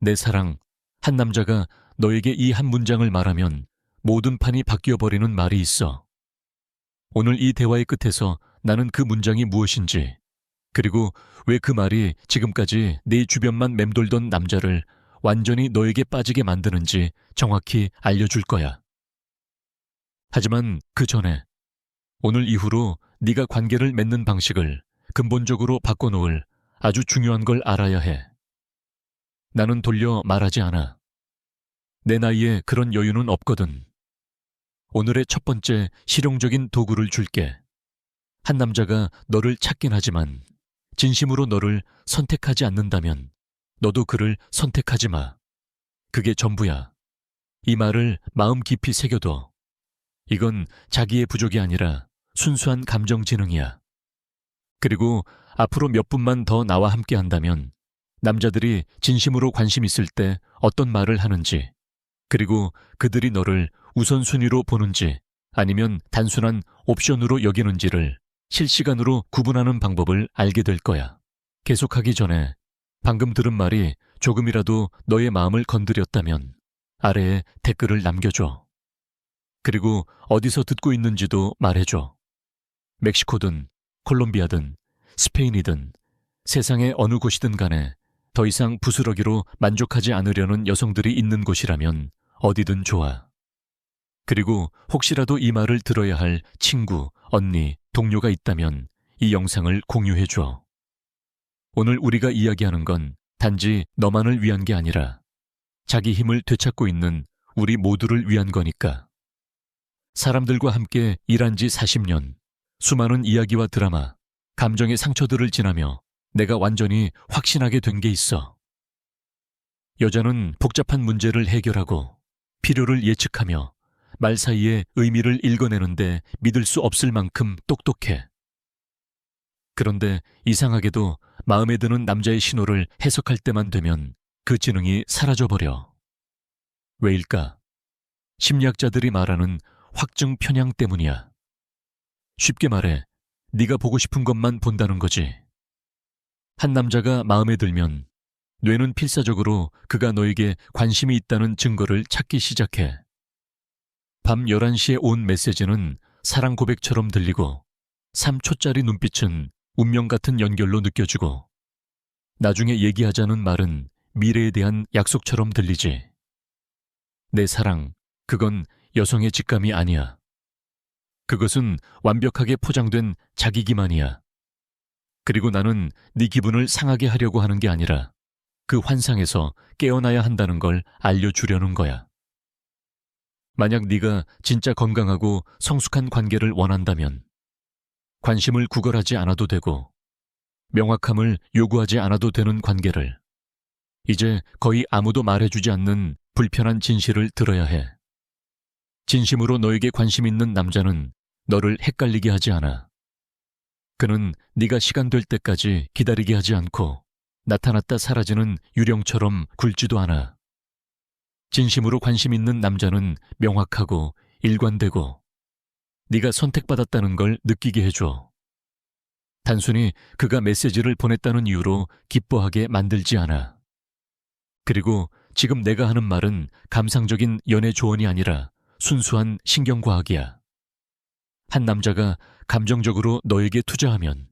내 사랑, 한 남자가 너에게 이 한 문장을 말하면 모든 판이 바뀌어버리는 말이 있어. 오늘 이 대화의 끝에서 나는 그 문장이 무엇인지, 그리고 왜 그 말이 지금까지 네 주변만 맴돌던 남자를 완전히 너에게 빠지게 만드는지 정확히 알려줄 거야. 하지만 그 전에 오늘 이후로 네가 관계를 맺는 방식을 근본적으로 바꿔놓을 아주 중요한 걸 알아야 해. 나는 돌려 말하지 않아. 내 나이에 그런 여유는 없거든. 오늘의 첫 번째 실용적인 도구를 줄게. 한 남자가 너를 찾긴 하지만 진심으로 너를 선택하지 않는다면 너도 그를 선택하지 마. 그게 전부야. 이 말을 마음 깊이 새겨둬. 이건 자기의 부족이 아니라 순수한 감정 지능이야. 그리고 앞으로 몇 분만 더 나와 함께 한다면 남자들이 진심으로 관심 있을 때 어떤 말을 하는지, 그리고 그들이 너를 우선순위로 보는지 아니면 단순한 옵션으로 여기는지를 실시간으로 구분하는 방법을 알게 될 거야. 계속하기 전에 방금 들은 말이 조금이라도 너의 마음을 건드렸다면 아래에 댓글을 남겨줘. 그리고 어디서 듣고 있는지도 말해줘. 멕시코든 콜롬비아든 스페인이든 세상의 어느 곳이든 간에 더 이상 부스러기로 만족하지 않으려는 여성들이 있는 곳이라면 어디든 좋아. 그리고 혹시라도 이 말을 들어야 할 친구, 언니, 동료가 있다면 이 영상을 공유해줘. 오늘 우리가 이야기하는 건 단지 너만을 위한 게 아니라 자기 힘을 되찾고 있는 우리 모두를 위한 거니까. 사람들과 함께 일한 지 40년, 수많은 이야기와 드라마, 감정의 상처들을 지나며 내가 완전히 확신하게 된 게 있어. 여자는 복잡한 문제를 해결하고 필요를 예측하며 말 사이에 의미를 읽어내는데 믿을 수 없을 만큼 똑똑해. 그런데 이상하게도 마음에 드는 남자의 신호를 해석할 때만 되면 그 지능이 사라져버려. 왜일까? 심리학자들이 말하는 확증 편향 때문이야. 쉽게 말해, 네가 보고 싶은 것만 본다는 거지. 한 남자가 마음에 들면 뇌는 필사적으로 그가 너에게 관심이 있다는 증거를 찾기 시작해. 밤 11시에 온 메시지는 사랑 고백처럼 들리고 3초짜리 눈빛은 운명 같은 연결로 느껴지고 나중에 얘기하자는 말은 미래에 대한 약속처럼 들리지. 내 사랑, 그건 여성의 직감이 아니야. 그것은 완벽하게 포장된 자기 기만이야. 그리고 나는 네 기분을 상하게 하려고 하는 게 아니라 그 환상에서 깨어나야 한다는 걸 알려주려는 거야. 만약 네가 진짜 건강하고 성숙한 관계를 원한다면 관심을 구걸하지 않아도 되고 명확함을 요구하지 않아도 되는 관계를, 이제 거의 아무도 말해주지 않는 불편한 진실을 들어야 해. 진심으로 너에게 관심 있는 남자는 너를 헷갈리게 하지 않아. 그는 네가 시간 될 때까지 기다리게 하지 않고 나타났다 사라지는 유령처럼 굴지도 않아. 진심으로 관심 있는 남자는 명확하고 일관되고 네가 선택받았다는 걸 느끼게 해줘. 단순히 그가 메시지를 보냈다는 이유로 기뻐하게 만들지 않아. 그리고 지금 내가 하는 말은 감상적인 연애 조언이 아니라 순수한 신경과학이야. 한 남자가 감정적으로 너에게 투자하면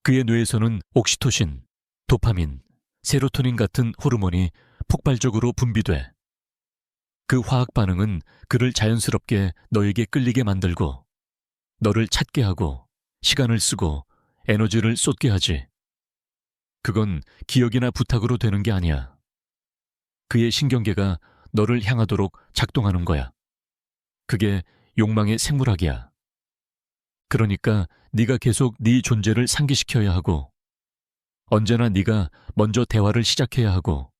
그의 뇌에서는 옥시토신, 도파민, 세로토닌 같은 호르몬이 폭발적으로 분비돼. 그 화학 반응은 그를 자연스럽게 너에게 끌리게 만들고 너를 찾게 하고 시간을 쓰고 에너지를 쏟게 하지. 그건 기억이나 부탁으로 되는 게 아니야. 그의 신경계가 너를 향하도록 작동하는 거야. 그게 욕망의 생물학이야. 그러니까 네가 계속 네 존재를 상기시켜야 하고 언제나 네가 먼저 대화를 시작해야 하고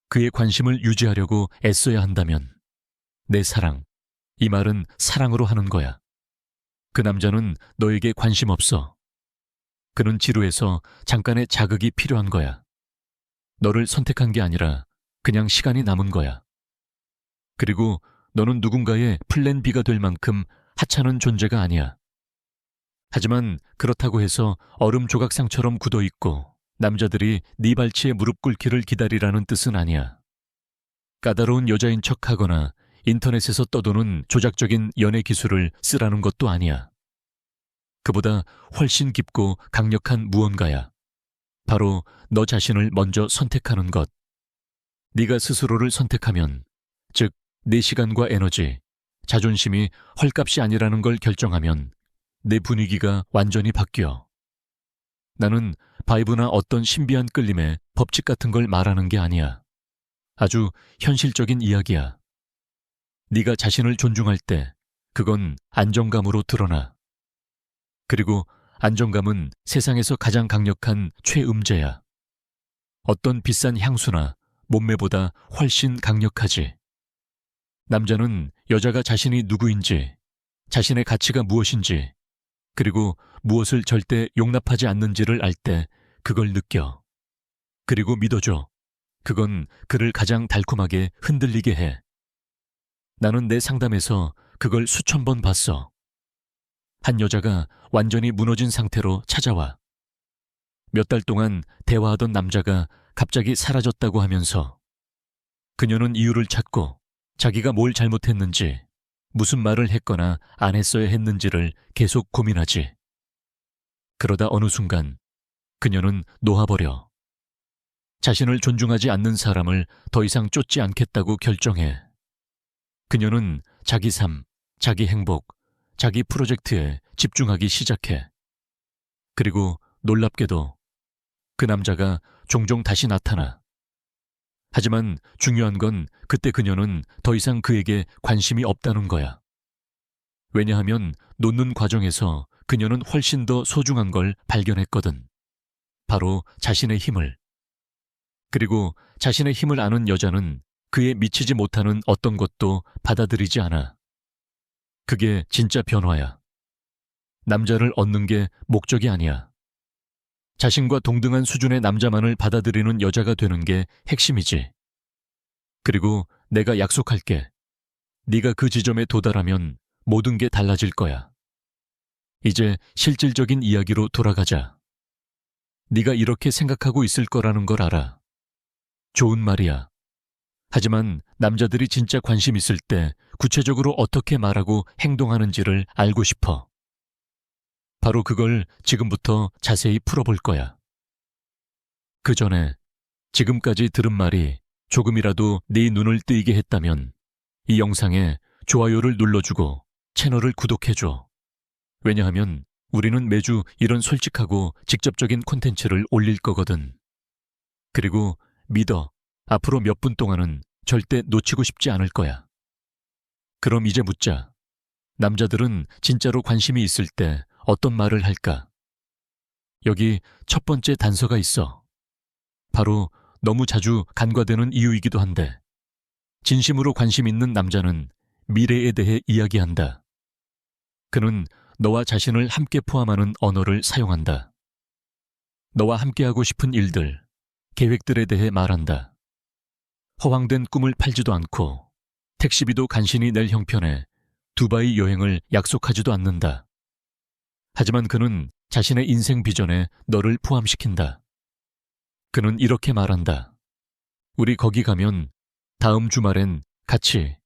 그의 관심을 유지하려고 애써야 한다면 내 사랑, 이 말은 사랑으로 하는 거야. 그 남자는 너에게 관심 없어. 그는 지루해서 잠깐의 자극이 필요한 거야. 너를 선택한 게 아니라 그냥 시간이 남은 거야. 그리고 너는 누군가의 플랜 B가 될 만큼 하찮은 존재가 아니야. 하지만 그렇다고 해서 얼음 조각상처럼 굳어있고 남자들이 네 발치에 무릎 꿇기를 기다리라는 뜻은 아니야. 까다로운 여자인 척하거나 인터넷에서 떠도는 조작적인 연애 기술을 쓰라는 것도 아니야. 그보다 훨씬 깊고 강력한 무언가야. 바로 너 자신을 먼저 선택하는 것. 네가 스스로를 선택하면, 즉 내 시간과 에너지, 자존심이 헐값이 아니라는 걸 결정하면 내 분위기가 완전히 바뀌어. 나는 바이브나 어떤 신비한 끌림의 법칙 같은 걸 말하는 게 아니야. 아주 현실적인 이야기야. 네가 자신을 존중할 때 그건 안정감으로 드러나. 그리고 안정감은 세상에서 가장 강력한 최음제야. 어떤 비싼 향수나 몸매보다 훨씬 강력하지. 남자는 여자가 자신이 누구인지, 자신의 가치가 무엇인지, 그리고 무엇을 절대 용납하지 않는지를 알 때 그걸 느껴. 그리고 믿어줘. 그건 그를 가장 달콤하게 흔들리게 해. 나는 내 상담에서 그걸 수천 번 봤어. 한 여자가 완전히 무너진 상태로 찾아와. 몇 달 동안 대화하던 남자가 갑자기 사라졌다고 하면서 그녀는 이유를 찾고 자기가 뭘 잘못했는지, 무슨 말을 했거나 안 했어야 했는지를 계속 고민하지. 그러다 어느 순간 그녀는 놓아버려. 자신을 존중하지 않는 사람을 더 이상 쫓지 않겠다고 결정해. 그녀는 자기 삶, 자기 행복, 자기 프로젝트에 집중하기 시작해. 그리고 놀랍게도 그 남자가 종종 다시 나타나. 하지만 중요한 건 그때 그녀는 더 이상 그에게 관심이 없다는 거야. 왜냐하면 놓는 과정에서 그녀는 훨씬 더 소중한 걸 발견했거든. 바로 자신의 힘을. 그리고 자신의 힘을 아는 여자는 그에 미치지 못하는 어떤 것도 받아들이지 않아. 그게 진짜 변화야. 남자를 얻는 게 목적이 아니야. 자신과 동등한 수준의 남자만을 받아들이는 여자가 되는 게 핵심이지. 그리고 내가 약속할게. 네가 그 지점에 도달하면 모든 게 달라질 거야. 이제 실질적인 이야기로 돌아가자. 네가 이렇게 생각하고 있을 거라는 걸 알아. 좋은 말이야. 하지만 남자들이 진짜 관심 있을 때 구체적으로 어떻게 말하고 행동하는지를 알고 싶어. 바로 그걸 지금부터 자세히 풀어볼 거야. 그 전에 지금까지 들은 말이 조금이라도 네 눈을 뜨이게 했다면 이 영상에 좋아요를 눌러주고 채널을 구독해줘. 왜냐하면 우리는 매주 이런 솔직하고 직접적인 콘텐츠를 올릴 거거든. 그리고 믿어. 앞으로 몇 분 동안은 절대 놓치고 싶지 않을 거야. 그럼 이제 묻자. 남자들은 진짜로 관심이 있을 때 어떤 말을 할까? 여기 첫 번째 단서가 있어. 바로 너무 자주 간과되는 이유이기도 한데, 진심으로 관심 있는 남자는 미래에 대해 이야기한다. 그는 너와 자신을 함께 포함하는 언어를 사용한다. 너와 함께하고 싶은 일들, 계획들에 대해 말한다. 허황된 꿈을 팔지도 않고 택시비도 간신히 낼 형편에 두바이 여행을 약속하지도 않는다. 하지만 그는 자신의 인생 비전에 너를 포함시킨다. 그는 이렇게 말한다. 우리 거기 가면 다음 주말엔 같이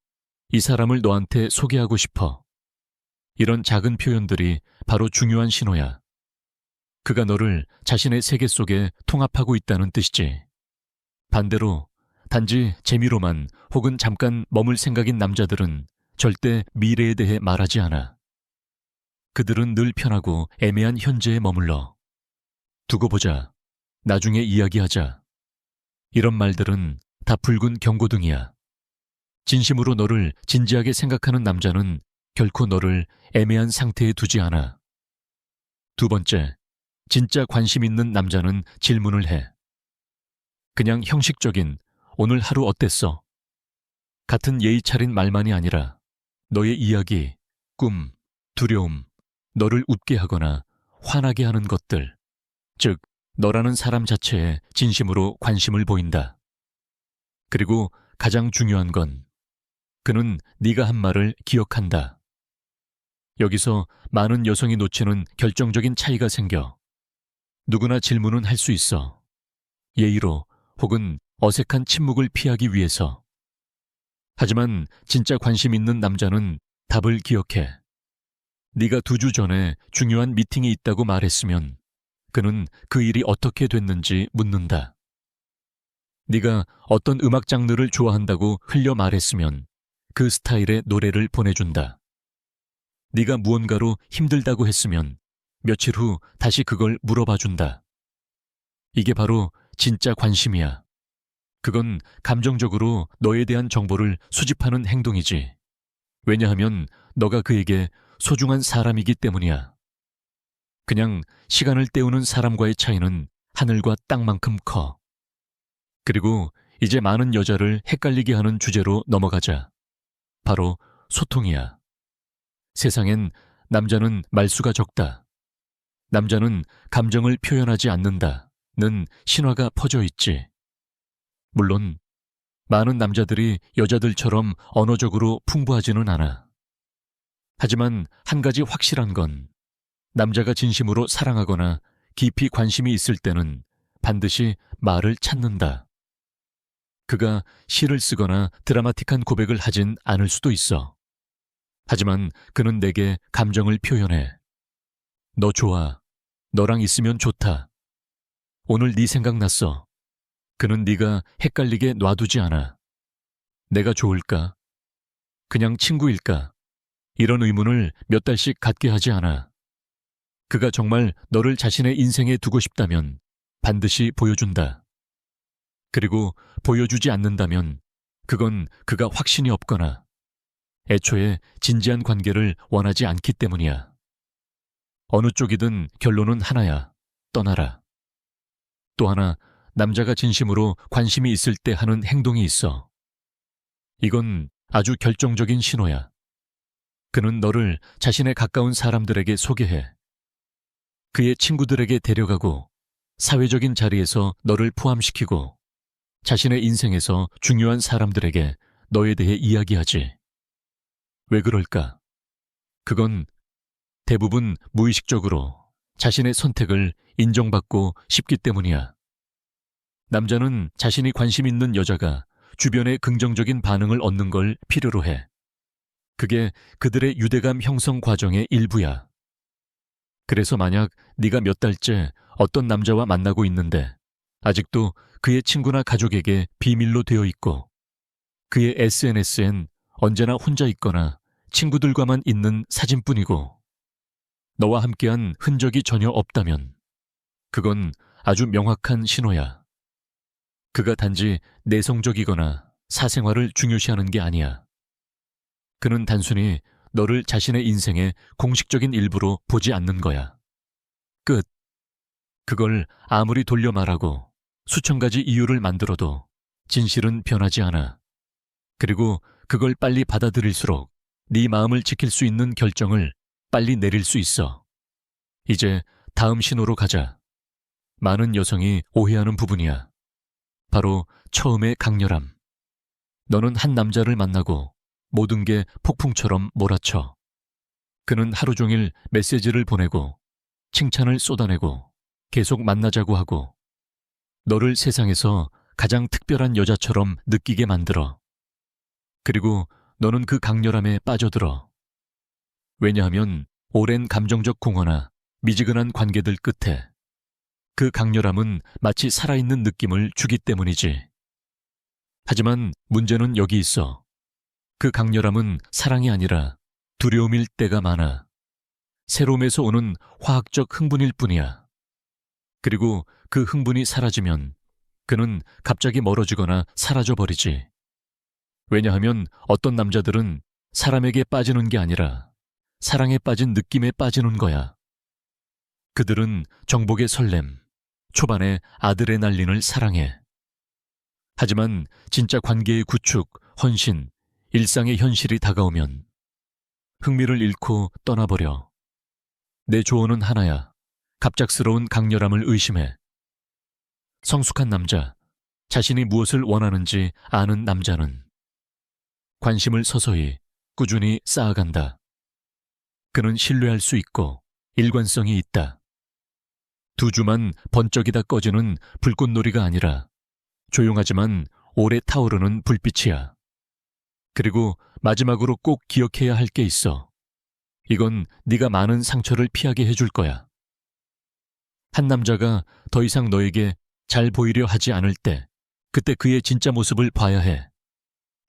이 사람을 너한테 소개하고 싶어. 이런 작은 표현들이 바로 중요한 신호야. 그가 너를 자신의 세계 속에 통합하고 있다는 뜻이지. 반대로 단지 재미로만 혹은 잠깐 머물 생각인 남자들은 절대 미래에 대해 말하지 않아. 그들은 늘 편하고 애매한 현재에 머물러. 두고 보자. 나중에 이야기하자. 이런 말들은 다 붉은 경고등이야. 진심으로 너를 진지하게 생각하는 남자는 결코 너를 애매한 상태에 두지 않아. 두 번째, 진짜 관심 있는 남자는 질문을 해. 그냥 형식적인 오늘 하루 어땠어? 같은 예의 차린 말만이 아니라 너의 이야기, 꿈, 두려움, 너를 웃게 하거나 화나게 하는 것들, 즉 너라는 사람 자체에 진심으로 관심을 보인다. 그리고 가장 중요한 건 그는 네가 한 말을 기억한다. 여기서 많은 여성이 놓치는 결정적인 차이가 생겨. 누구나 질문은 할 수 있어. 예의로 혹은 어색한 침묵을 피하기 위해서. 하지만 진짜 관심 있는 남자는 답을 기억해. 네가 2주 전에 중요한 미팅이 있다고 말했으면 그는 그 일이 어떻게 됐는지 묻는다. 네가 어떤 음악 장르를 좋아한다고 흘려 말했으면 그 스타일의 노래를 보내준다. 네가 무언가로 힘들다고 했으면 며칠 후 다시 그걸 물어봐준다. 이게 바로 진짜 관심이야. 그건 감정적으로 너에 대한 정보를 수집하는 행동이지. 왜냐하면 너가 그에게 소중한 사람이기 때문이야. 그냥 시간을 때우는 사람과의 차이는 하늘과 땅만큼 커. 그리고 이제 많은 여자를 헷갈리게 하는 주제로 넘어가자. 바로 소통이야. 세상엔 남자는 말수가 적다. 남자는 감정을 표현하지 않는다는 신화가 퍼져 있지. 물론 많은 남자들이 여자들처럼 언어적으로 풍부하지는 않아. 하지만 한 가지 확실한 건 남자가 진심으로 사랑하거나 깊이 관심이 있을 때는 반드시 말을 찾는다. 그가 시를 쓰거나 드라마틱한 고백을 하진 않을 수도 있어. 하지만 그는 내게 감정을 표현해. 너 좋아. 너랑 있으면 좋다. 오늘 네 생각났어. 그는 네가 헷갈리게 놔두지 않아. 내가 좋을까? 그냥 친구일까? 이런 의문을 몇 달씩 갖게 하지 않아. 그가 정말 너를 자신의 인생에 두고 싶다면 반드시 보여준다. 그리고 보여주지 않는다면 그건 그가 확신이 없거나 애초에 진지한 관계를 원하지 않기 때문이야. 어느 쪽이든 결론은 하나야. 떠나라. 또 하나, 남자가 진심으로 관심이 있을 때 하는 행동이 있어. 이건 아주 결정적인 신호야. 그는 너를 자신의 가까운 사람들에게 소개해. 그의 친구들에게 데려가고 사회적인 자리에서 너를 포함시키고 자신의 인생에서 중요한 사람들에게 너에 대해 이야기하지. 왜 그럴까? 그건 대부분 무의식적으로 자신의 선택을 인정받고 싶기 때문이야. 남자는 자신이 관심 있는 여자가 주변의 긍정적인 반응을 얻는 걸 필요로 해. 그게 그들의 유대감 형성 과정의 일부야. 그래서 만약 네가 몇 달째 어떤 남자와 만나고 있는데 아직도 그의 친구나 가족에게 비밀로 되어 있고 그의 SNS엔 언제나 혼자 있거나 친구들과만 있는 사진뿐이고 너와 함께한 흔적이 전혀 없다면 그건 아주 명확한 신호야. 그가 단지 내성적이거나 사생활을 중요시하는 게 아니야. 그는 단순히 너를 자신의 인생의 공식적인 일부로 보지 않는 거야. 끝. 그걸 아무리 돌려 말하고 수천 가지 이유를 만들어도 진실은 변하지 않아. 그리고 그걸 빨리 받아들일수록 네 마음을 지킬 수 있는 결정을 빨리 내릴 수 있어. 이제 다음 신호로 가자. 많은 여성이 오해하는 부분이야. 바로 처음의 강렬함. 너는 한 남자를 만나고 모든 게 폭풍처럼 몰아쳐. 그는 하루 종일 메시지를 보내고 칭찬을 쏟아내고 계속 만나자고 하고 너를 세상에서 가장 특별한 여자처럼 느끼게 만들어. 그리고 너는 그 강렬함에 빠져들어. 왜냐하면 오랜 감정적 공허나 미지근한 관계들 끝에 그 강렬함은 마치 살아있는 느낌을 주기 때문이지. 하지만 문제는 여기 있어. 그 강렬함은 사랑이 아니라 두려움일 때가 많아. 새로움에서 오는 화학적 흥분일 뿐이야. 그리고 그 흥분이 사라지면 그는 갑자기 멀어지거나 사라져버리지. 왜냐하면 어떤 남자들은 사람에게 빠지는 게 아니라 사랑에 빠진 느낌에 빠지는 거야. 그들은 정복의 설렘, 초반에 아드레날린을 사랑해. 하지만 진짜 관계의 구축, 헌신, 일상의 현실이 다가오면 흥미를 잃고 떠나버려. 내 조언은 하나야. 갑작스러운 강렬함을 의심해. 성숙한 남자, 자신이 무엇을 원하는지 아는 남자는 관심을 서서히, 꾸준히 쌓아간다. 그는 신뢰할 수 있고 일관성이 있다. 두 주만 번쩍이다 꺼지는 불꽃놀이가 아니라 조용하지만 오래 타오르는 불빛이야. 그리고 마지막으로 꼭 기억해야 할 게 있어. 이건 네가 많은 상처를 피하게 해줄 거야. 한 남자가 더 이상 너에게 잘 보이려 하지 않을 때, 그때 그의 진짜 모습을 봐야 해.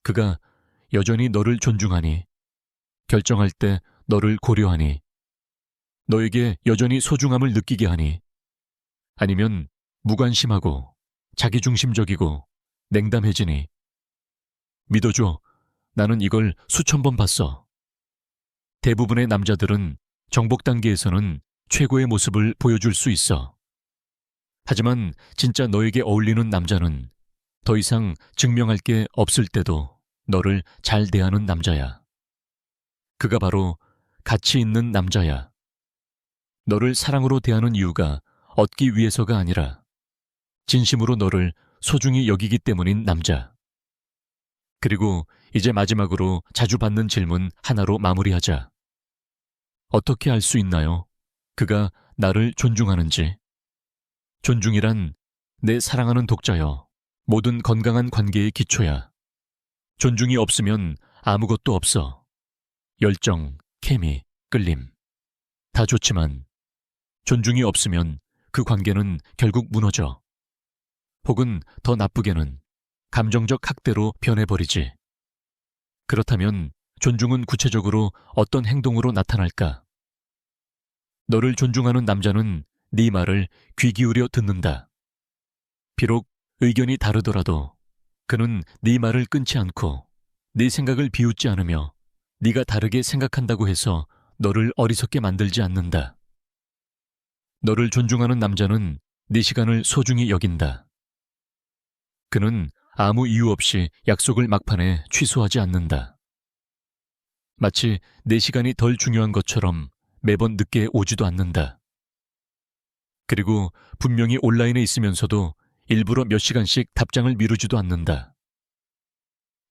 그가 여전히 너를 존중하니, 결정할 때 너를 고려하니, 너에게 여전히 소중함을 느끼게 하니, 아니면 무관심하고 자기중심적이고 냉담해지니. 믿어줘. 나는 이걸 수천 번 봤어. 대부분의 남자들은 정복 단계에서는 최고의 모습을 보여줄 수 있어. 하지만 진짜 너에게 어울리는 남자는 더 이상 증명할 게 없을 때도 너를 잘 대하는 남자야. 그가 바로 가치 있는 남자야. 너를 사랑으로 대하는 이유가 얻기 위해서가 아니라 진심으로 너를 소중히 여기기 때문인 남자. 그리고 이제 마지막으로 자주 받는 질문 하나로 마무리하자. 어떻게 알 수 있나요? 그가 나를 존중하는지. 존중이란 내 사랑하는 독자여, 모든 건강한 관계의 기초야. 존중이 없으면 아무것도 없어. 열정, 케미, 끌림. 다 좋지만 존중이 없으면 그 관계는 결국 무너져. 혹은 더 나쁘게는 감정적 학대로 변해버리지. 그렇다면 존중은 구체적으로 어떤 행동으로 나타날까? 너를 존중하는 남자는 네 말을 귀 기울여 듣는다. 비록 의견이 다르더라도 그는 네 말을 끊지 않고 네 생각을 비웃지 않으며 네가 다르게 생각한다고 해서 너를 어리석게 만들지 않는다. 너를 존중하는 남자는 네 시간을 소중히 여긴다. 그는 아무 이유 없이 약속을 막판에 취소하지 않는다. 마치 내 시간이 덜 중요한 것처럼 매번 늦게 오지도 않는다. 그리고 분명히 온라인에 있으면서도 일부러 몇 시간씩 답장을 미루지도 않는다.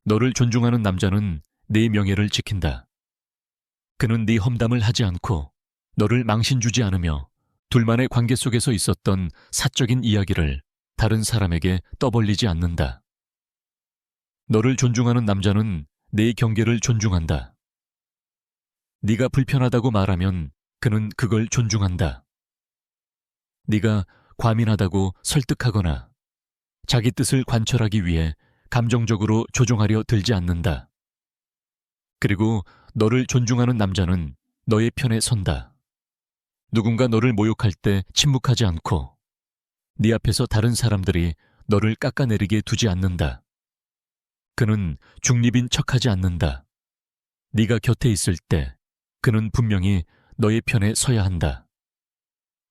너를 존중하는 남자는 네 명예를 지킨다. 그는 네 험담을 하지 않고 너를 망신 주지 않으며 둘만의 관계 속에서 있었던 사적인 이야기를 다른 사람에게 떠벌리지 않는다. 너를 존중하는 남자는 네 경계를 존중한다. 네가 불편하다고 말하면 그는 그걸 존중한다. 네가 과민하다고 설득하거나 자기 뜻을 관철하기 위해 감정적으로 조종하려 들지 않는다. 그리고 너를 존중하는 남자는 너의 편에 선다. 누군가 너를 모욕할 때 침묵하지 않고 네 앞에서 다른 사람들이 너를 깎아내리게 두지 않는다. 그는 중립인 척하지 않는다. 네가 곁에 있을 때 그는 분명히 너의 편에 서야 한다.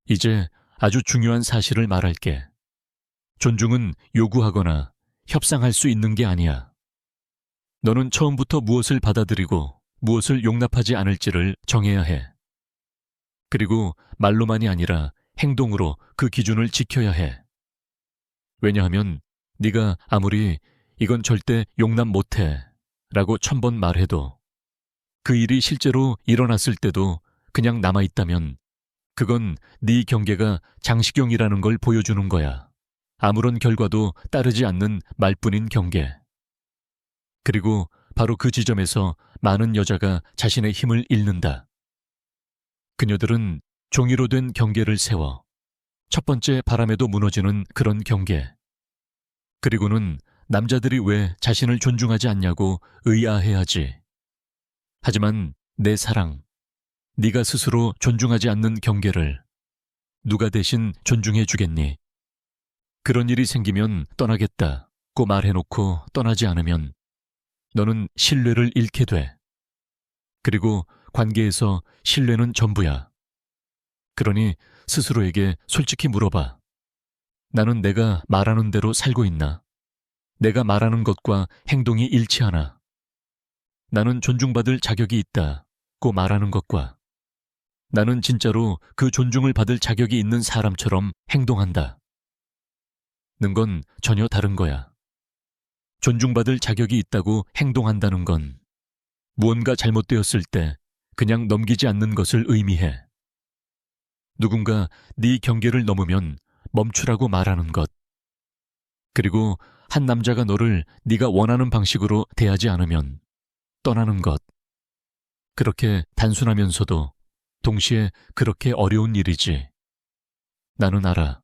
이제 아주 중요한 사실을 말할게. 존중은 요구하거나 협상할 수 있는 게 아니야. 너는 처음부터 무엇을 받아들이고 무엇을 용납하지 않을지를 정해야 해. 그리고 말로만이 아니라 행동으로 그 기준을 지켜야 해. 왜냐하면 네가 아무리 이건 절대 용납 못해 라고 1000번 말해도 그 일이 실제로 일어났을 때도 그냥 남아있다면 그건 네 경계가 장식용이라는 걸 보여주는 거야. 아무런 결과도 따르지 않는 말뿐인 경계. 그리고 바로 그 지점에서 많은 여자가 자신의 힘을 잃는다. 그녀들은 종이로 된 경계를 세워 첫 번째 바람에도 무너지는 그런 경계. 그리고는 남자들이 왜 자신을 존중하지 않냐고 의아해하지. 하지만 내 사랑, 네가 스스로 존중하지 않는 경계를 누가 대신 존중해 주겠니? 그런 일이 생기면 떠나겠다고 말해놓고 떠나지 않으면 너는 신뢰를 잃게 돼. 그리고 관계에서 신뢰는 전부야. 그러니 스스로에게 솔직히 물어봐. 나는 내가 말하는 대로 살고 있나? 내가 말하는 것과 행동이 일치하나? 나는 존중받을 자격이 있다고 말하는 것과 나는 진짜로 그 존중을 받을 자격이 있는 사람처럼 행동한다. 는 건 전혀 다른 거야. 존중받을 자격이 있다고 행동한다는 건 무언가 잘못되었을 때 그냥 넘기지 않는 것을 의미해. 누군가 네 경계를 넘으면 멈추라고 말하는 것. 그리고 한 남자가 너를 네가 원하는 방식으로 대하지 않으면 떠나는 것. 그렇게 단순하면서도 동시에 그렇게 어려운 일이지. 나는 알아.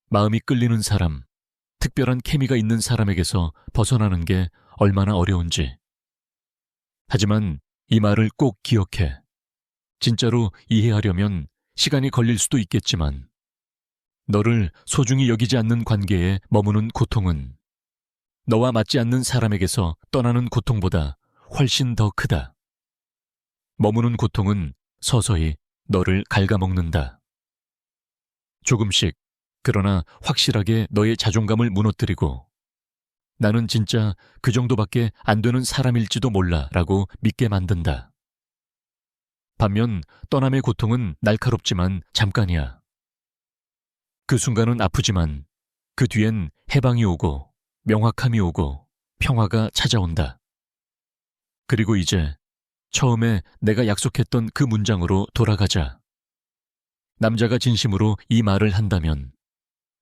마음이 끌리는 사람, 특별한 케미가 있는 사람에게서 벗어나는 게 얼마나 어려운지. 하지만 이 말을 꼭 기억해. 진짜로 이해하려면 시간이 걸릴 수도 있겠지만, 너를 소중히 여기지 않는 관계에 머무는 고통은 너와 맞지 않는 사람에게서 떠나는 고통보다 훨씬 더 크다. 머무는 고통은 서서히 너를 갉아먹는다. 조금씩, 그러나 확실하게 너의 자존감을 무너뜨리고 나는 진짜 그 정도밖에 안 되는 사람일지도 몰라 라고 믿게 만든다. 반면 떠남의 고통은 날카롭지만 잠깐이야. 그 순간은 아프지만 그 뒤엔 해방이 오고 명확함이 오고 평화가 찾아온다. 그리고 이제 처음에 내가 약속했던 그 문장으로 돌아가자. 남자가 진심으로 이 말을 한다면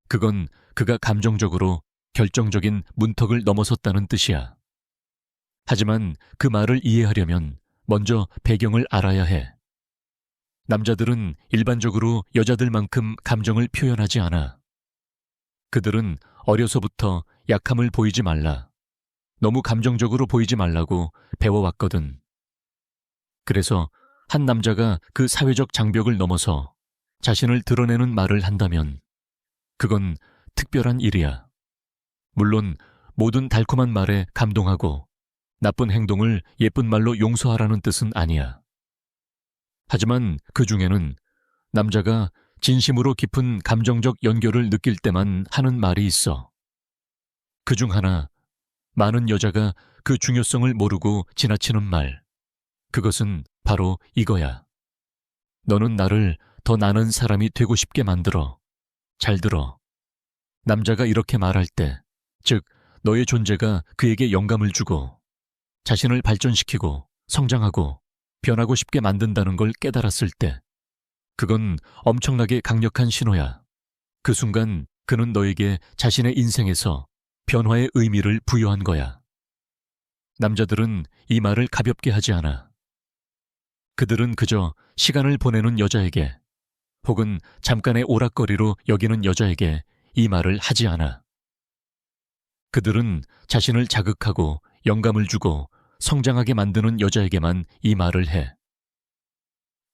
그건 그가 감정적으로 결정적인 문턱을 넘어섰다는 뜻이야. 하지만 그 말을 이해하려면 먼저 배경을 알아야 해. 남자들은 일반적으로 여자들만큼 감정을 표현하지 않아. 그들은 어려서부터 약함을 보이지 말라, 너무 감정적으로 보이지 말라고 배워왔거든. 그래서 한 남자가 그 사회적 장벽을 넘어서 자신을 드러내는 말을 한다면 그건 특별한 일이야. 물론 모든 달콤한 말에 감동하고 나쁜 행동을 예쁜 말로 용서하라는 뜻은 아니야. 하지만 그 중에는 남자가 진심으로 깊은 감정적 연결을 느낄 때만 하는 말이 있어. 그 중 하나, 많은 여자가 그 중요성을 모르고 지나치는 말. 그것은 바로 이거야. 너는 나를 더 나은 사람이 되고 싶게 만들어. 잘 들어. 남자가 이렇게 말할 때, 즉, 너의 존재가 그에게 영감을 주고, 자신을 발전시키고, 성장하고, 변하고 싶게 만든다는 걸 깨달았을 때, 그건 엄청나게 강력한 신호야. 그 순간 그는 너에게 자신의 인생에서 변화의 의미를 부여한 거야. 남자들은 이 말을 가볍게 하지 않아. 그들은 그저 시간을 보내는 여자에게 혹은 잠깐의 오락거리로 여기는 여자에게 이 말을 하지 않아. 그들은 자신을 자극하고 영감을 주고 성장하게 만드는 여자에게만 이 말을 해.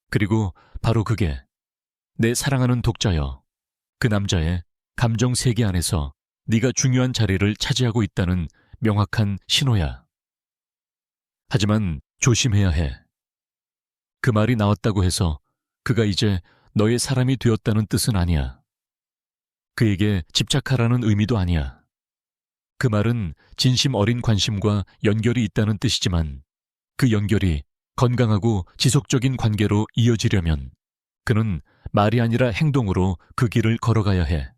그리고 바로 그게 내 사랑하는 독자여, 그 남자의 감정 세계 안에서 네가 중요한 자리를 차지하고 있다는 명확한 신호야. 하지만 조심해야 해. 그 말이 나왔다고 해서 그가 이제 너의 사람이 되었다는 뜻은 아니야. 그에게 집착하라는 의미도 아니야. 그 말은 진심 어린 관심과 연결이 있다는 뜻이지만 그 연결이 건강하고 지속적인 관계로 이어지려면 그는 말이 아니라 행동으로 그 길을 걸어가야 해.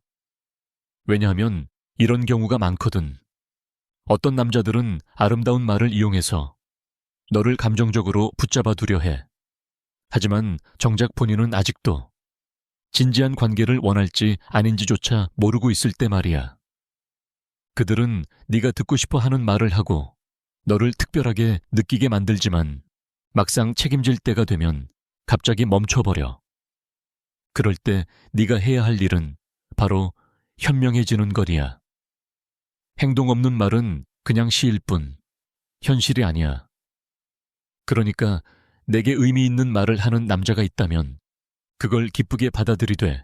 왜냐하면 이런 경우가 많거든. 어떤 남자들은 아름다운 말을 이용해서 너를 감정적으로 붙잡아 두려 해. 하지만 정작 본인은 아직도 진지한 관계를 원할지 아닌지조차 모르고 있을 때 말이야. 그들은 네가 듣고 싶어 하는 말을 하고 너를 특별하게 느끼게 만들지만 막상 책임질 때가 되면 갑자기 멈춰버려. 그럴 때 네가 해야 할 일은 바로 현명해지는 거리야. 행동 없는 말은 그냥 시일 뿐, 현실이 아니야. 그러니까 내게 의미 있는 말을 하는 남자가 있다면 그걸 기쁘게 받아들이되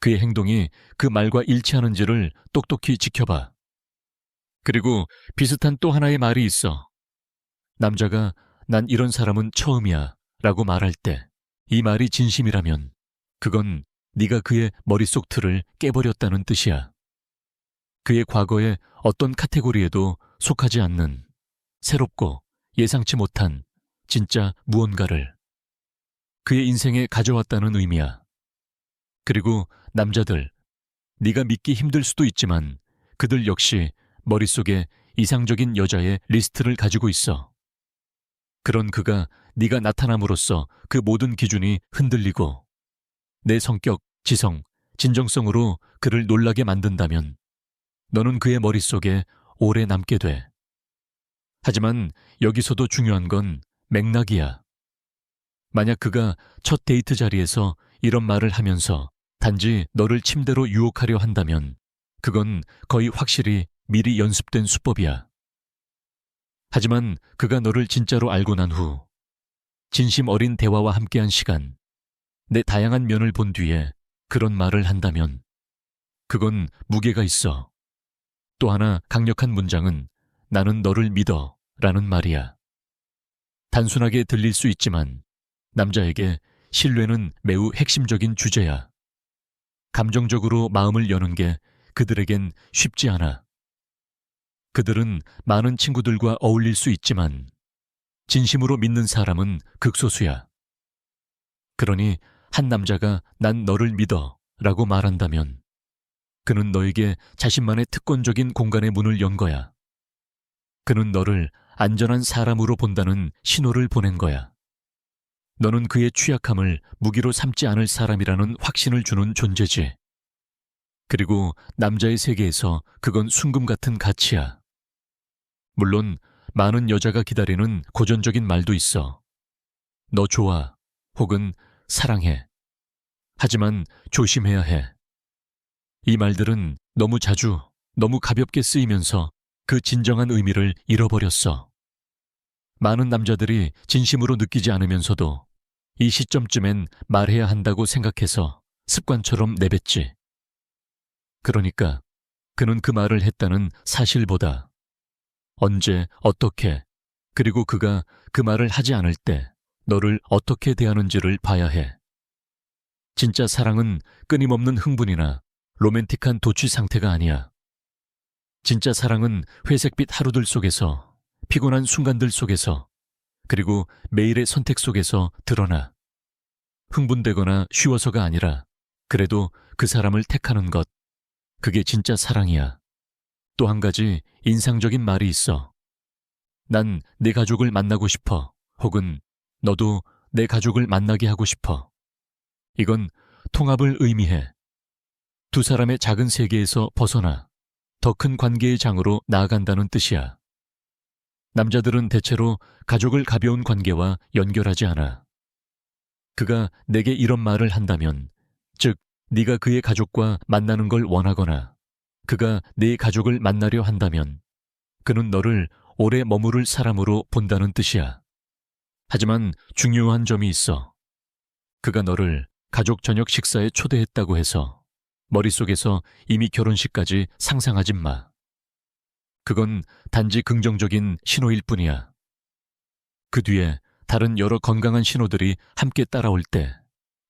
그의 행동이 그 말과 일치하는지를 똑똑히 지켜봐. 그리고 비슷한 또 하나의 말이 있어. 남자가 난 이런 사람은 처음이야 라고 말할 때 이 말이 진심이라면 그건 네가 그의 머릿속 틀을 깨버렸다는 뜻이야. 그의 과거의 어떤 카테고리에도 속하지 않는 새롭고 예상치 못한 진짜 무언가를 그의 인생에 가져왔다는 의미야. 그리고 남자들, 네가 믿기 힘들 수도 있지만 그들 역시 머릿속에 이상적인 여자의 리스트를 가지고 있어. 그런 그가 네가 나타남으로써 그 모든 기준이 흔들리고 내 성격, 지성, 진정성으로 그를 놀라게 만든다면 너는 그의 머릿속에 오래 남게 돼. 하지만 여기서도 중요한 건 맥락이야. 만약 그가 첫 데이트 자리에서 이런 말을 하면서 단지 너를 침대로 유혹하려 한다면 그건 거의 확실히 미리 연습된 수법이야. 하지만 그가 너를 진짜로 알고 난 후 진심 어린 대화와 함께한 시간, 내 다양한 면을 본 뒤에 그런 말을 한다면 그건 무게가 있어. 또 하나 강력한 문장은 나는 너를 믿어 라는 말이야. 단순하게 들릴 수 있지만 남자에게 신뢰는 매우 핵심적인 주제야. 감정적으로 마음을 여는 게 그들에겐 쉽지 않아. 그들은 많은 친구들과 어울릴 수 있지만 진심으로 믿는 사람은 극소수야. 그러니 한 남자가 난 너를 믿어 라고 말한다면 그는 너에게 자신만의 특권적인 공간의 문을 연 거야. 그는 너를 안전한 사람으로 본다는 신호를 보낸 거야. 너는 그의 취약함을 무기로 삼지 않을 사람이라는 확신을 주는 존재지. 그리고 남자의 세계에서 그건 순금 같은 가치야. 물론 많은 여자가 기다리는 고전적인 말도 있어. 너 좋아 혹은 사랑해. 하지만 조심해야 해. 이 말들은 너무 자주, 너무 가볍게 쓰이면서 그 진정한 의미를 잃어버렸어. 많은 남자들이 진심으로 느끼지 않으면서도 이 시점쯤엔 말해야 한다고 생각해서 습관처럼 내뱉지. 그러니까 그는 그 말을 했다는 사실보다 언제, 어떻게, 그리고 그가 그 말을 하지 않을 때 너를 어떻게 대하는지를 봐야 해. 진짜 사랑은 끊임없는 흥분이나 로맨틱한 도취 상태가 아니야. 진짜 사랑은 회색빛 하루들 속에서, 피곤한 순간들 속에서, 그리고 매일의 선택 속에서 드러나. 흥분되거나 쉬워서가 아니라 그래도 그 사람을 택하는 것, 그게 진짜 사랑이야. 또 한 가지 인상적인 말이 있어. 난 내 가족을 만나고 싶어. 혹은 너도 내 가족을 만나게 하고 싶어. 이건 통합을 의미해. 두 사람의 작은 세계에서 벗어나 더 큰 관계의 장으로 나아간다는 뜻이야. 남자들은 대체로 가족을 가벼운 관계와 연결하지 않아. 그가 내게 이런 말을 한다면, 즉 네가 그의 가족과 만나는 걸 원하거나 그가 네 가족을 만나려 한다면 그는 너를 오래 머무를 사람으로 본다는 뜻이야. 하지만 중요한 점이 있어. 그가 너를 가족 저녁 식사에 초대했다고 해서 머릿속에서 이미 결혼식까지 상상하지 마. 그건 단지 긍정적인 신호일 뿐이야. 그 뒤에 다른 여러 건강한 신호들이 함께 따라올 때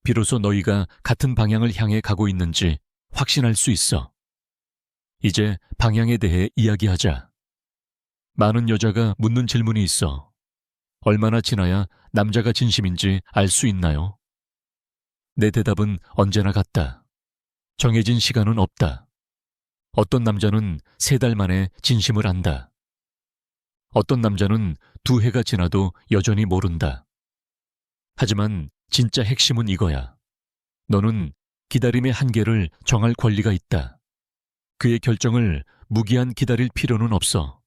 비로소 너희가 같은 방향을 향해 가고 있는지 확신할 수 있어. 이제 방향에 대해 이야기하자. 많은 여자가 묻는 질문이 있어. 얼마나 지나야 남자가 진심인지 알 수 있나요? 내 대답은 언제나 같다. 정해진 시간은 없다. 어떤 남자는 3달 만에 진심을 안다. 어떤 남자는 2해가 지나도 여전히 모른다. 하지만 진짜 핵심은 이거야. 너는 기다림의 한계를 정할 권리가 있다. 그의 결정을 무기한 기다릴 필요는 없어.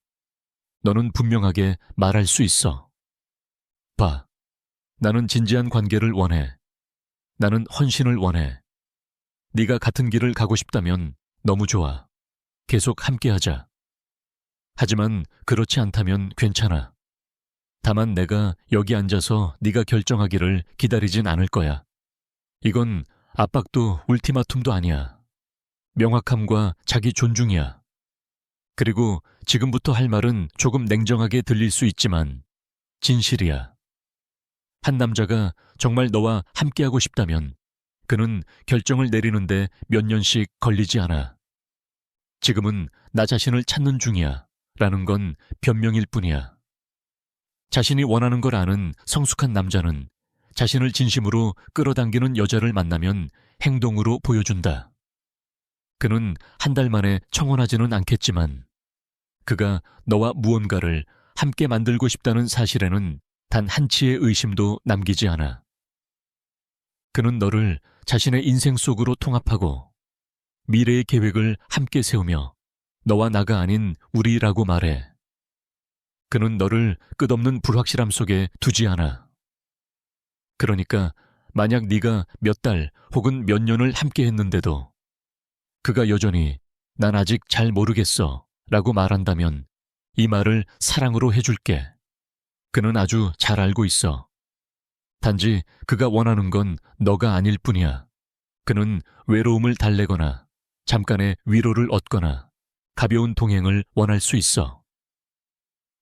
너는 분명하게 말할 수 있어. 봐, 나는 진지한 관계를 원해. 나는 헌신을 원해. 네가 같은 길을 가고 싶다면 너무 좋아. 계속 함께하자. 하지만 그렇지 않다면 괜찮아. 다만 내가 여기 앉아서 네가 결정하기를 기다리진 않을 거야. 이건 압박도 울티마툼도 아니야. 명확함과 자기 존중이야. 그리고 지금부터 할 말은 조금 냉정하게 들릴 수 있지만 진실이야. 한 남자가 정말 너와 함께하고 싶다면 그는 결정을 내리는데 몇 년씩 걸리지 않아. 지금은 나 자신을 찾는 중이야 라는 건 변명일 뿐이야. 자신이 원하는 걸 아는 성숙한 남자는 자신을 진심으로 끌어당기는 여자를 만나면 행동으로 보여준다. 그는 1달 만에 청혼하지는 않겠지만 그가 너와 무언가를 함께 만들고 싶다는 사실에는 단 한치의 의심도 남기지 않아. 그는 너를 자신의 인생 속으로 통합하고 미래의 계획을 함께 세우며 너와 나가 아닌 우리라고 말해. 그는 너를 끝없는 불확실함 속에 두지 않아. 그러니까 만약 네가 몇 달 혹은 몇 년을 함께 했는데도 그가 여전히 난 아직 잘 모르겠어 라고 말한다면 이 말을 사랑으로 해줄게. 그는 아주 잘 알고 있어. 단지 그가 원하는 건 너가 아닐 뿐이야. 그는 외로움을 달래거나 잠깐의 위로를 얻거나 가벼운 동행을 원할 수 있어.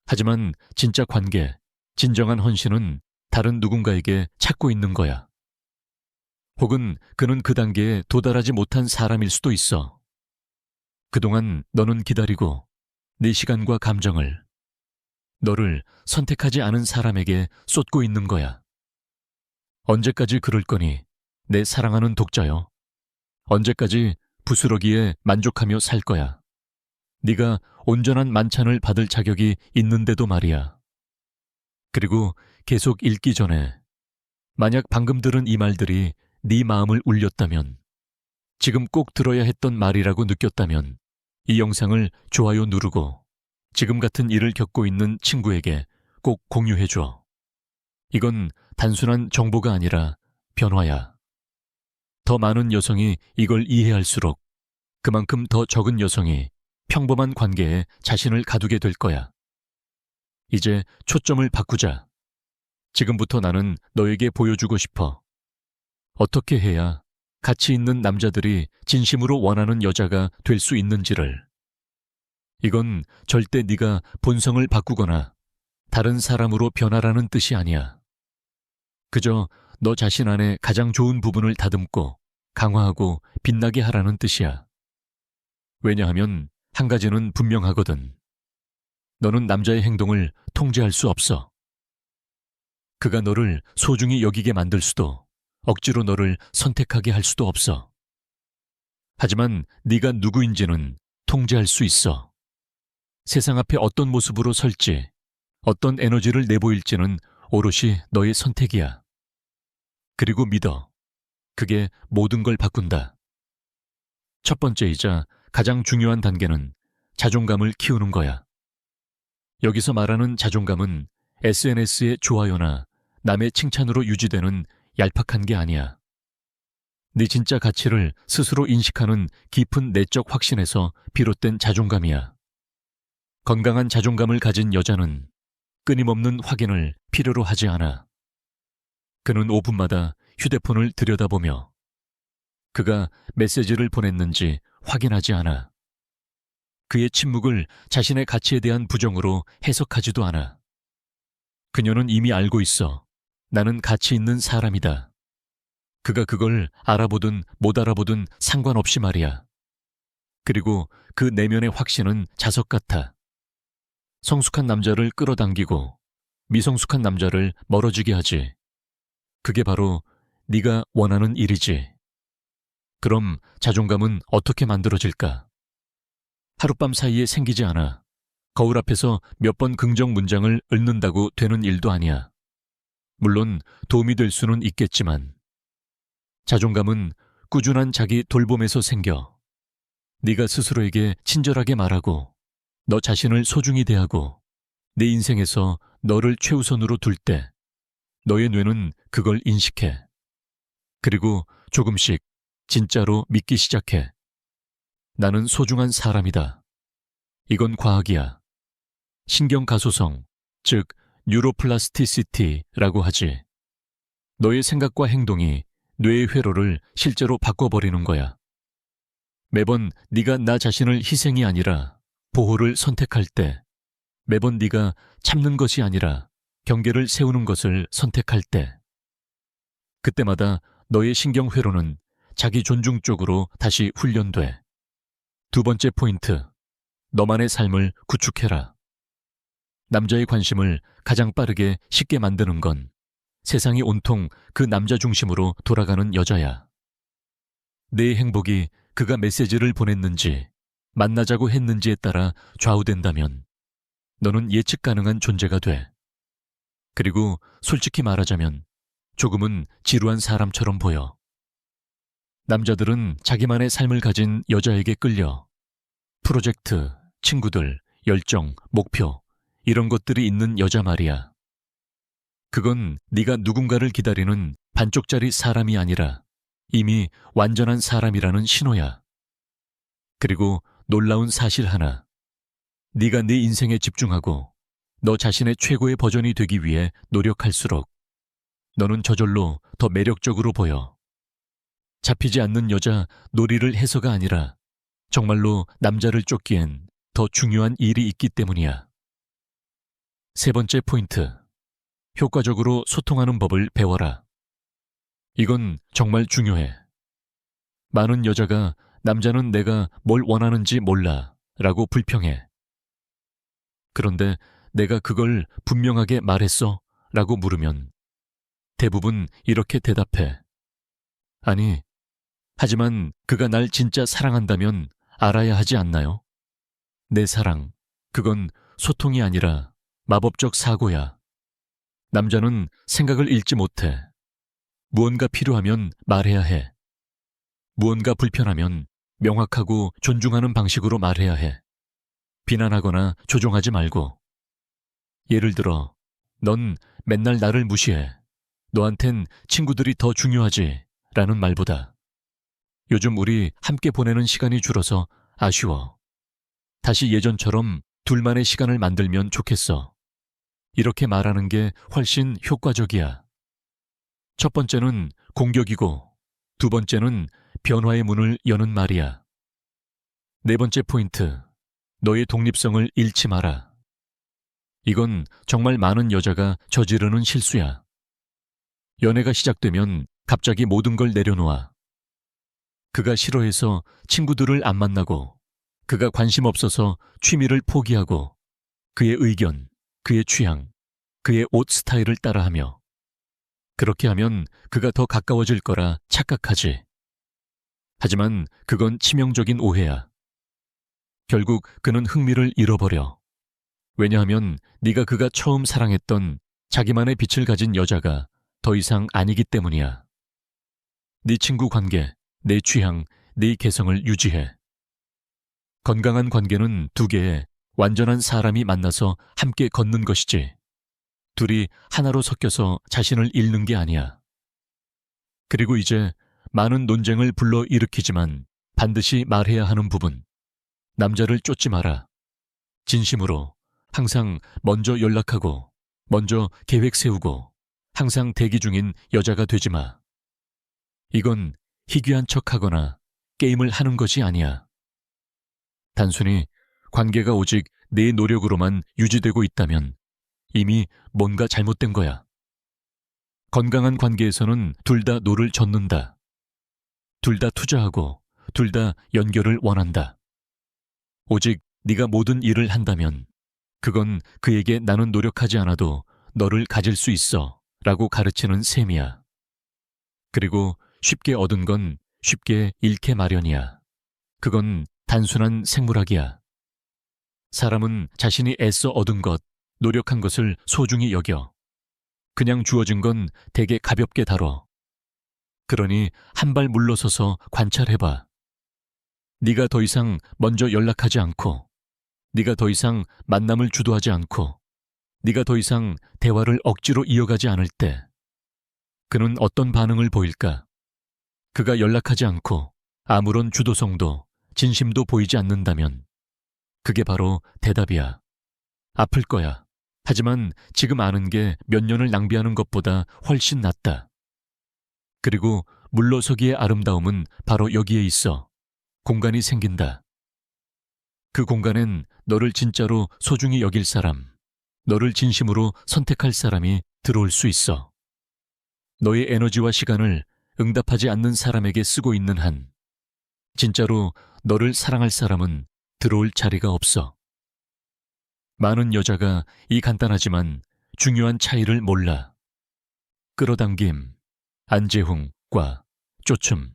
하지만 진짜 관계, 진정한 헌신은 다른 누군가에게 찾고 있는 거야. 혹은 그는 그 단계에 도달하지 못한 사람일 수도 있어. 그동안 너는 기다리고 네 시간과 감정을 너를 선택하지 않은 사람에게 쏟고 있는 거야. 언제까지 그럴 거니, 내 사랑하는 독자여? 언제까지 부스러기에 만족하며 살 거야? 네가 온전한 만찬을 받을 자격이 있는데도 말이야. 그리고 계속 읽기 전에 만약 방금 들은 이 말들이 네 마음을 울렸다면, 지금 꼭 들어야 했던 말이라고 느꼈다면 이 영상을 좋아요 누르고 지금 같은 일을 겪고 있는 친구에게 꼭 공유해줘. 이건 단순한 정보가 아니라 변화야. 더 많은 여성이 이걸 이해할수록 그만큼 더 적은 여성이 평범한 관계에 자신을 가두게 될 거야. 이제 초점을 바꾸자. 지금부터 나는 너에게 보여주고 싶어. 어떻게 해야 가치 있는 남자들이 진심으로 원하는 여자가 될 수 있는지를. 이건 절대 네가 본성을 바꾸거나 다른 사람으로 변하라는 뜻이 아니야. 그저 너 자신 안에 가장 좋은 부분을 다듬고 강화하고 빛나게 하라는 뜻이야. 왜냐하면 한 가지는 분명하거든. 너는 남자의 행동을 통제할 수 없어. 그가 너를 소중히 여기게 만들 수도 억지로 너를 선택하게 할 수도 없어. 하지만 네가 누구인지는 통제할 수 있어. 세상 앞에 어떤 모습으로 설지, 어떤 에너지를 내보일지는 오롯이 너의 선택이야. 그리고 믿어. 그게 모든 걸 바꾼다. 첫 번째이자 가장 중요한 단계는 자존감을 키우는 거야. 여기서 말하는 자존감은 SNS의 좋아요나 남의 칭찬으로 유지되는 얄팍한 게 아니야. 네 진짜 가치를 스스로 인식하는 깊은 내적 확신에서 비롯된 자존감이야. 건강한 자존감을 가진 여자는 끊임없는 확인을 필요로 하지 않아. 그는 5분마다 휴대폰을 들여다보며 그가 메시지를 보냈는지 확인하지 않아. 그의 침묵을 자신의 가치에 대한 부정으로 해석하지도 않아. 그녀는 이미 알고 있어. 나는 가치 있는 사람이다. 그가 그걸 알아보든 못 알아보든 상관없이 말이야. 그리고 그 내면의 확신은 자석 같아. 성숙한 남자를 끌어당기고 미성숙한 남자를 멀어지게 하지. 그게 바로 네가 원하는 일이지. 그럼 자존감은 어떻게 만들어질까? 하룻밤 사이에 생기지 않아. 거울 앞에서 몇 번 긍정 문장을 읊는다고 되는 일도 아니야. 물론 도움이 될 수는 있겠지만 자존감은 꾸준한 자기 돌봄에서 생겨. 네가 스스로에게 친절하게 말하고 너 자신을 소중히 대하고 내 인생에서 너를 최우선으로 둘 때 너의 뇌는 그걸 인식해. 그리고 조금씩 진짜로 믿기 시작해. 나는 소중한 사람이다. 이건 과학이야. 신경가소성, 즉 뉴로플라스티시티라고 하지. 너의 생각과 행동이 뇌의 회로를 실제로 바꿔버리는 거야. 매번 네가 나 자신을 희생이 아니라 보호를 선택할 때, 매번 네가 참는 것이 아니라 경계를 세우는 것을 선택할 때, 그때마다 너의 신경회로는 자기 존중 쪽으로 다시 훈련돼. 두 번째 포인트, 너만의 삶을 구축해라. 남자의 관심을 가장 빠르게 쉽게 만드는 건 세상이 온통 그 남자 중심으로 돌아가는 여자야. 내 행복이 그가 메시지를 보냈는지 만나자고 했는지에 따라 좌우된다면 너는 예측 가능한 존재가 돼. 그리고 솔직히 말하자면 조금은 지루한 사람처럼 보여. 남자들은 자기만의 삶을 가진 여자에게 끌려. 프로젝트, 친구들, 열정, 목표 이런 것들이 있는 여자 말이야. 그건 네가 누군가를 기다리는 반쪽짜리 사람이 아니라 이미 완전한 사람이라는 신호야. 그리고 놀라운 사실 하나. 네가 네 인생에 집중하고 너 자신의 최고의 버전이 되기 위해 노력할수록 너는 저절로 더 매력적으로 보여. 잡히지 않는 여자 놀이를 해서가 아니라 정말로 남자를 쫓기엔 더 중요한 일이 있기 때문이야. 세 번째 포인트. 효과적으로 소통하는 법을 배워라. 이건 정말 중요해. 많은 여자가 남자는 내가 뭘 원하는지 몰라 라고 불평해. 그런데 내가 그걸 분명하게 말했어 라고 물으면 대부분 이렇게 대답해. 아니, 하지만 그가 날 진짜 사랑한다면 알아야 하지 않나요? 내 사랑, 그건 소통이 아니라 마법적 사고야. 남자는 생각을 읽지 못해. 무언가 필요하면 말해야 해. 무언가 불편하면 명확하고 존중하는 방식으로 말해야 해. 비난하거나 조종하지 말고. 예를 들어, 넌 맨날 나를 무시해. 너한텐 친구들이 더 중요하지. 라는 말보다 요즘 우리 함께 보내는 시간이 줄어서 아쉬워. 다시 예전처럼 둘만의 시간을 만들면 좋겠어. 이렇게 말하는 게 훨씬 효과적이야. 첫 번째는 공격이고 두 번째는 변화의 문을 여는 말이야. 네 번째 포인트. 너의 독립성을 잃지 마라. 이건 정말 많은 여자가 저지르는 실수야. 연애가 시작되면 갑자기 모든 걸 내려놓아. 그가 싫어해서 친구들을 안 만나고, 그가 관심 없어서 취미를 포기하고, 그의 의견, 그의 취향, 그의 옷 스타일을 따라하며, 그렇게 하면 그가 더 가까워질 거라 착각하지. 하지만 그건 치명적인 오해야. 결국 그는 흥미를 잃어버려. 왜냐하면 네가 그가 처음 사랑했던 자기만의 빛을 가진 여자가 더 이상 아니기 때문이야. 네 친구 관계, 내 취향, 네 개성을 유지해. 건강한 관계는 두 개의 완전한 사람이 만나서 함께 걷는 것이지. 둘이 하나로 섞여서 자신을 잃는 게 아니야. 그리고 이제 많은 논쟁을 불러일으키지만 반드시 말해야 하는 부분. 남자를 쫓지 마라. 진심으로 항상 먼저 연락하고 먼저 계획 세우고 항상 대기 중인 여자가 되지 마. 이건 희귀한 척하거나 게임을 하는 것이 아니야. 단순히 관계가 오직 내 노력으로만 유지되고 있다면 이미 뭔가 잘못된 거야. 건강한 관계에서는 둘 다 노를 젓는다. 둘 다 투자하고 둘 다 연결을 원한다. 오직 네가 모든 일을 한다면 그건 그에게 나는 노력하지 않아도 너를 가질 수 있어 라고 가르치는 셈이야. 그리고 쉽게 얻은 건 쉽게 잃게 마련이야. 그건 단순한 생물학이야. 사람은 자신이 애써 얻은 것, 노력한 것을 소중히 여겨. 그냥 주어진 건 되게 가볍게 다뤄. 그러니 한 발 물러서서 관찰해봐. 네가 더 이상 먼저 연락하지 않고, 네가 더 이상 만남을 주도하지 않고, 네가 더 이상 대화를 억지로 이어가지 않을 때 그는 어떤 반응을 보일까? 그가 연락하지 않고 아무런 주도성도 진심도 보이지 않는다면 그게 바로 대답이야. 아플 거야. 하지만 지금 아는 게 몇 년을 낭비하는 것보다 훨씬 낫다. 그리고 물러서기의 아름다움은 바로 여기에 있어. 공간이 생긴다. 그 공간엔 너를 진짜로 소중히 여길 사람, 너를 진심으로 선택할 사람이 들어올 수 있어. 너의 에너지와 시간을 응답하지 않는 사람에게 쓰고 있는 한, 진짜로 너를 사랑할 사람은 들어올 자리가 없어. 많은 여자가 이 간단하지만 중요한 차이를 몰라. 끌어당김, 안재홍과 쫓음,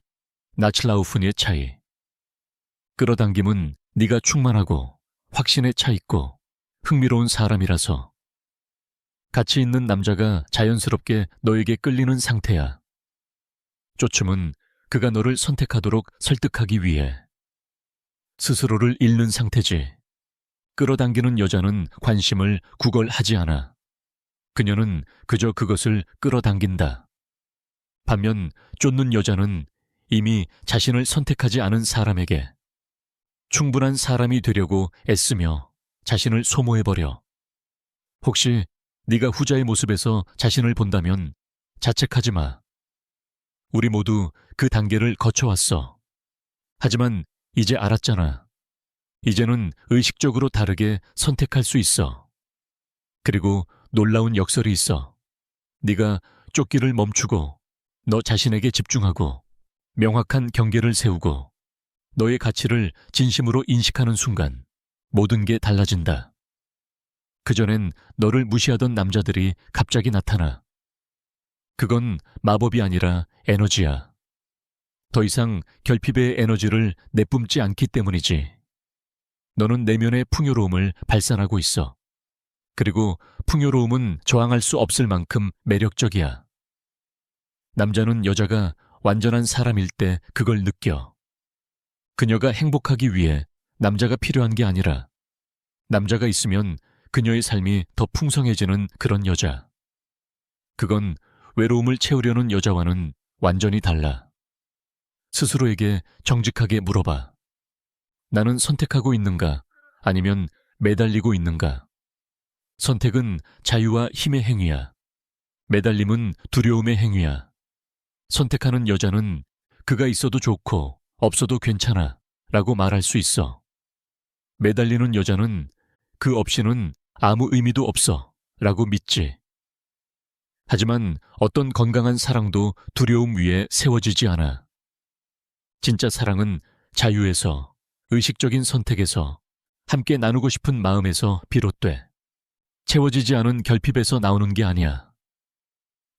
나칠라우프니의 차이. 끌어당김은 네가 충만하고 확신에 차 있고 흥미로운 사람이라서 가치 있는 남자가 자연스럽게 너에게 끌리는 상태야. 쫓음은 그가 너를 선택하도록 설득하기 위해. 스스로를 잃는 상태지. 끌어당기는 여자는 관심을 구걸하지 않아. 그녀는 그저 그것을 끌어당긴다. 반면 쫓는 여자는 이미 자신을 선택하지 않은 사람에게 충분한 사람이 되려고 애쓰며 자신을 소모해버려. 혹시 네가 후자의 모습에서 자신을 본다면 자책하지 마. 우리 모두 그 단계를 거쳐왔어. 하지만 이제 알았잖아. 이제는 의식적으로 다르게 선택할 수 있어. 그리고 놀라운 역설이 있어. 네가 쫓기를 멈추고 너 자신에게 집중하고 명확한 경계를 세우고 너의 가치를 진심으로 인식하는 순간 모든 게 달라진다. 그전엔 너를 무시하던 남자들이 갑자기 나타나. 그건 마법이 아니라 에너지야. 더 이상 결핍의 에너지를 내뿜지 않기 때문이지. 너는 내면의 풍요로움을 발산하고 있어. 그리고 풍요로움은 저항할 수 없을 만큼 매력적이야. 남자는 여자가 완전한 사람일 때 그걸 느껴. 그녀가 행복하기 위해 남자가 필요한 게 아니라 남자가 있으면 그녀의 삶이 더 풍성해지는 그런 여자. 그건 외로움을 채우려는 여자와는 완전히 달라. 스스로에게 정직하게 물어봐. 나는 선택하고 있는가? 아니면 매달리고 있는가? 선택은 자유와 힘의 행위야. 매달림은 두려움의 행위야. 선택하는 여자는 그가 있어도 좋고 없어도 괜찮아 라고 말할 수 있어. 매달리는 여자는 그 없이는 아무 의미도 없어 라고 믿지. 하지만 어떤 건강한 사랑도 두려움 위에 세워지지 않아. 진짜 사랑은 자유에서, 의식적인 선택에서, 함께 나누고 싶은 마음에서 비롯돼. 채워지지 않은 결핍에서 나오는 게 아니야.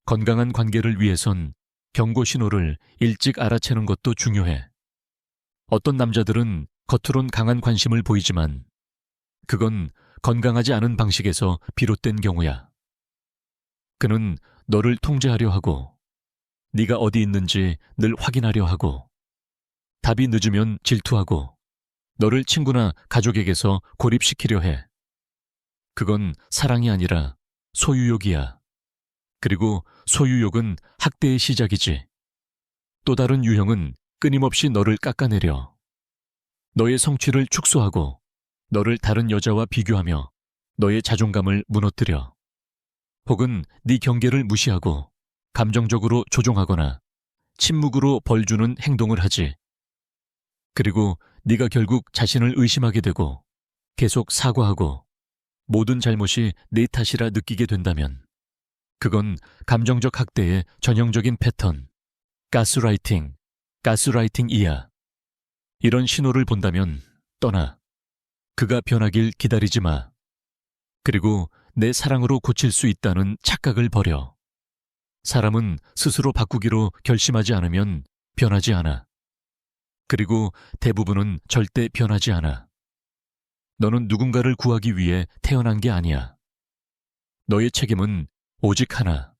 건강한 관계를 위해선 경고 신호를 일찍 알아채는 것도 중요해. 어떤 남자들은 겉으론 강한 관심을 보이지만 그건 건강하지 않은 방식에서 비롯된 경우야. 그는 너를 통제하려 하고 네가 어디 있는지 늘 확인하려 하고 답이 늦으면 질투하고 너를 친구나 가족에게서 고립시키려 해. 그건 사랑이 아니라 소유욕이야. 그리고 소유욕은 학대의 시작이지. 또 다른 유형은 끊임없이 너를 깎아내려. 너의 성취를 축소하고 너를 다른 여자와 비교하며 너의 자존감을 무너뜨려. 혹은 네 경계를 무시하고 감정적으로 조종하거나 침묵으로 벌주는 행동을 하지. 그리고 네가 결국 자신을 의심하게 되고 계속 사과하고 모든 잘못이 네 탓이라 느끼게 된다면 그건 감정적 학대의 전형적인 패턴, 가스라이팅이야. 이런 신호를 본다면 떠나. 그가 변하길 기다리지 마. 그리고 내 사랑으로 고칠 수 있다는 착각을 버려. 사람은 스스로 바꾸기로 결심하지 않으면 변하지 않아. 그리고 대부분은 절대 변하지 않아. 너는 누군가를 구하기 위해 태어난 게 아니야. 너의 책임은 오직 하나.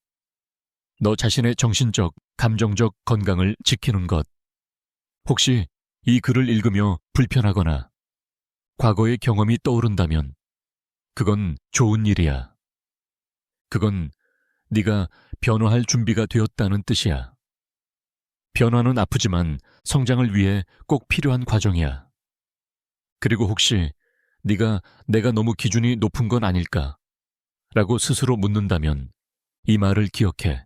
너 자신의 정신적, 감정적 건강을 지키는 것. 혹시 이 글을 읽으며 불편하거나 과거의 경험이 떠오른다면 그건 좋은 일이야. 그건 네가 변화할 준비가 되었다는 뜻이야. 변화는 아프지만 성장을 위해 꼭 필요한 과정이야. 그리고 혹시 네가 내가 너무 기준이 높은 건 아닐까? 라고 스스로 묻는다면 이 말을 기억해.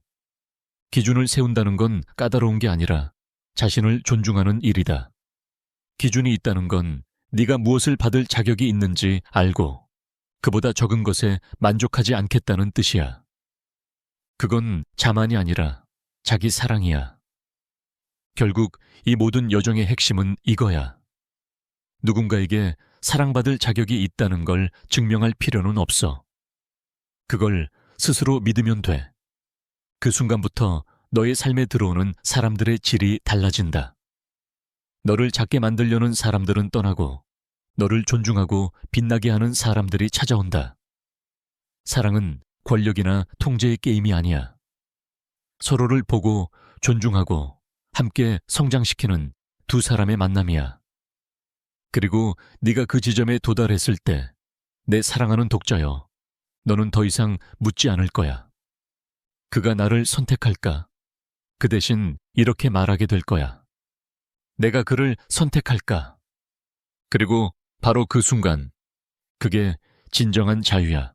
기준을 세운다는 건 까다로운 게 아니라 자신을 존중하는 일이다. 기준이 있다는 건 네가 무엇을 받을 자격이 있는지 알고 그보다 적은 것에 만족하지 않겠다는 뜻이야. 그건 자만이 아니라 자기 사랑이야. 결국 이 모든 여정의 핵심은 이거야. 누군가에게 사랑받을 자격이 있다는 걸 증명할 필요는 없어. 그걸 스스로 믿으면 돼. 그 순간부터 너의 삶에 들어오는 사람들의 질이 달라진다. 너를 작게 만들려는 사람들은 떠나고 너를 존중하고 빛나게 하는 사람들이 찾아온다. 사랑은 권력이나 통제의 게임이 아니야. 서로를 보고 존중하고 함께 성장시키는 두 사람의 만남이야. 그리고 네가 그 지점에 도달했을 때 내 사랑하는 독자여, 너는 더 이상 묻지 않을 거야. 그가 나를 선택할까? 그 대신 이렇게 말하게 될 거야. 내가 그를 선택할까? 그리고 바로 그 순간, 그게 진정한 자유야.